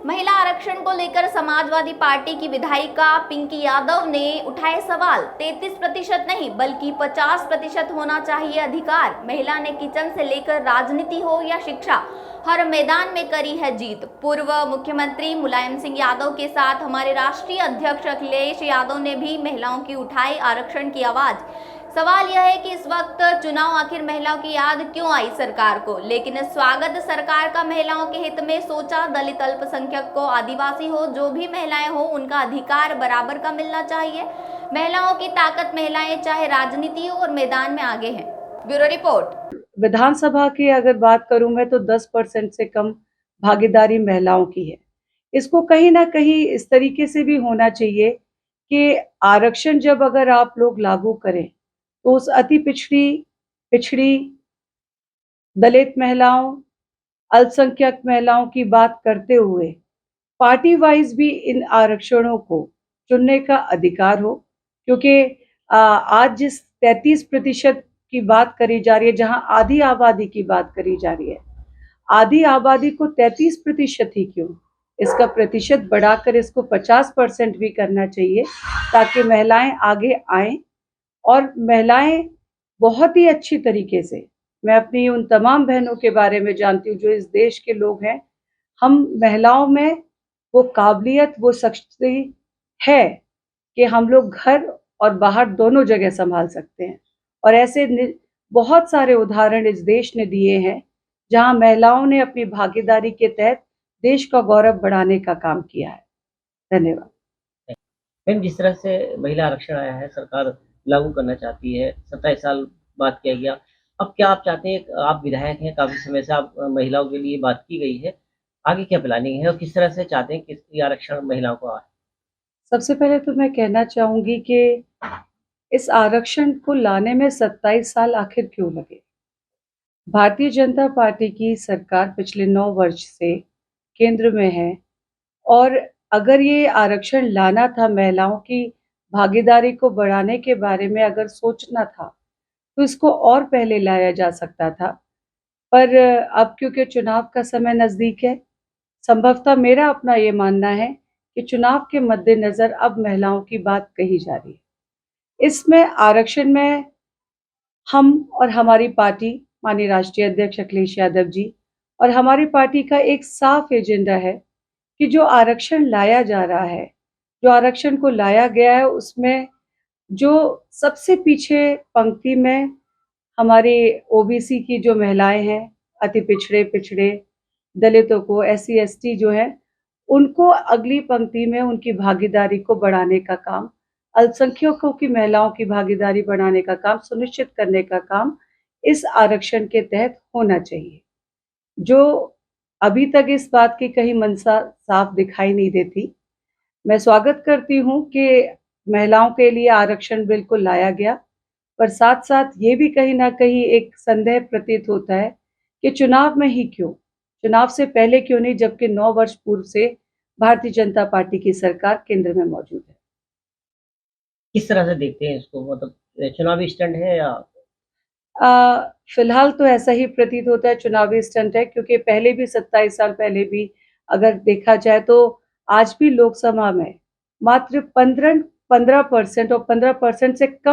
महिला आरक्षण को लेकर समाजवादी पार्टी की विधायिका पिंकी यादव ने उठाए सवाल। 33% नहीं बल्कि 50% होना चाहिए अधिकार। महिला ने किचन से लेकर राजनीति हो या शिक्षा, हर मैदान में करी है जीत। पूर्व मुख्यमंत्री मुलायम सिंह यादव के साथ हमारे राष्ट्रीय अध्यक्ष अखिलेश यादव ने भी महिलाओं की उठाई आरक्षण की आवाज। सवाल यह है कि इस वक्त चुनाव आखिर महिलाओं की याद क्यों आई सरकार को, लेकिन स्वागत सरकार का महिलाओं के हित में सोचा। दलित, अल्पसंख्यक को, आदिवासी हो, जो भी महिलाएं हो, उनका अधिकार बराबर का मिलना चाहिए। महिलाओं की ताकत, महिलाएं चाहे राजनीति हो और मैदान में आगे हैं। Bureau report. विधानसभा की अगर बात करूं मैं तो 10% से कम भागीदारी महिलाओं की है। इसको कहीं ना कहीं इस तरीके से भी होना चाहिए कि आरक्षण जब अगर आप लोग लागू करें तो उस अति पिछड़ी दलित महिलाओं, अल्पसंख्यक महिलाओं की बात करते हुए पार्टी वाइज भी इन आरक्षणों को चुनने का अधिकार हो। क्योंकि आज जिस 33% की बात करी जा रही है, जहां आधी आबादी की बात करी जा रही है, आधी आबादी को 33% ही क्यों, इसका प्रतिशत बढ़ाकर इसको 50% भी करना चाहिए ताकि महिलाएं आगे आएं। और महिलाएं बहुत ही अच्छी तरीके से, मैं अपनी उन तमाम बहनों के बारे में जानती हूँ जो इस देश के लोग हैं, हम महिलाओं में वो काबिलियत, वो शक्ति है कि हम लोग घर और बाहर दोनों जगह संभाल सकते हैं। और ऐसे बहुत सारे उदाहरण इस देश ने दिए हैं जहां महिलाओं ने अपनी भागीदारी के तहत देश का गौरव बढ़ाने का काम किया है। धन्यवाद। मैम, जिस तरह से महिला आरक्षण आया है, सरकार लागू करना चाहती है, 27 साल बात किया गया। अब क्या आप चाहते हैं, आप विधायक हैं, काफी समय से आप महिलाओं के लिए बात की गई है, आगे क्या प्लानिंग है और किस तरह से चाहते हैं कि ये आरक्षण महिलाओं को आए? सबसे पहले तो मैं कहना चाहूंगी कि इस आरक्षण को लाने में 27 साल आखिर क्यों लगे। भारतीय जनता पार्टी की सरकार पिछले 9 वर्ष से केंद्र में है, और अगर ये आरक्षण लाना था, महिलाओं की भागीदारी को बढ़ाने के बारे में अगर सोचना था, तो इसको और पहले लाया जा सकता था। पर अब क्योंकि चुनाव का समय नज़दीक है, संभवतः मेरा अपना ये मानना है कि चुनाव के मद्देनज़र अब महिलाओं की बात कही जा रही है। इसमें आरक्षण में हम और हमारी पार्टी, माननीय राष्ट्रीय अध्यक्ष अखिलेश यादव जी और हमारी पार्टी का एक साफ एजेंडा है कि जो आरक्षण लाया जा रहा है, जो आरक्षण को लाया गया है, उसमें जो सबसे पीछे पंक्ति में हमारी ओबीसी की जो महिलाएं हैं, अति पिछड़े दलितों को, एससी एसटी जो है, उनको अगली पंक्ति में उनकी भागीदारी को बढ़ाने का काम, अल्पसंख्यकों की महिलाओं की भागीदारी बढ़ाने का काम सुनिश्चित करने का काम इस आरक्षण के तहत होना चाहिए। जो अभी तक इस बात की कहीं मंशा साफ दिखाई नहीं देती। मैं स्वागत करती हूँ कि महिलाओं के लिए आरक्षण बिल्कुल लाया गया, पर साथ-साथ ये भी कहीं न कहीं एक संदेह प्रतीत होता है कि चुनाव में ही क्यों? चुनाव से पहले क्यों नहीं, जबकि 9 वर्ष पूर्व से भारतीय जनता पार्टी की सरकार केंद्र में मौजूद है। किस तरह से देखते हैं इसको, मतलब चुनावी स्टंट है या? फिलहाल तो ऐसा ही प्रतीत होता है, चुनावी स्टंट है, क्योंकि पहले भी 27 साल पहले भी अगर देखा जाए तो आज भी लोकसभा में मात्र 15% और 15% से कम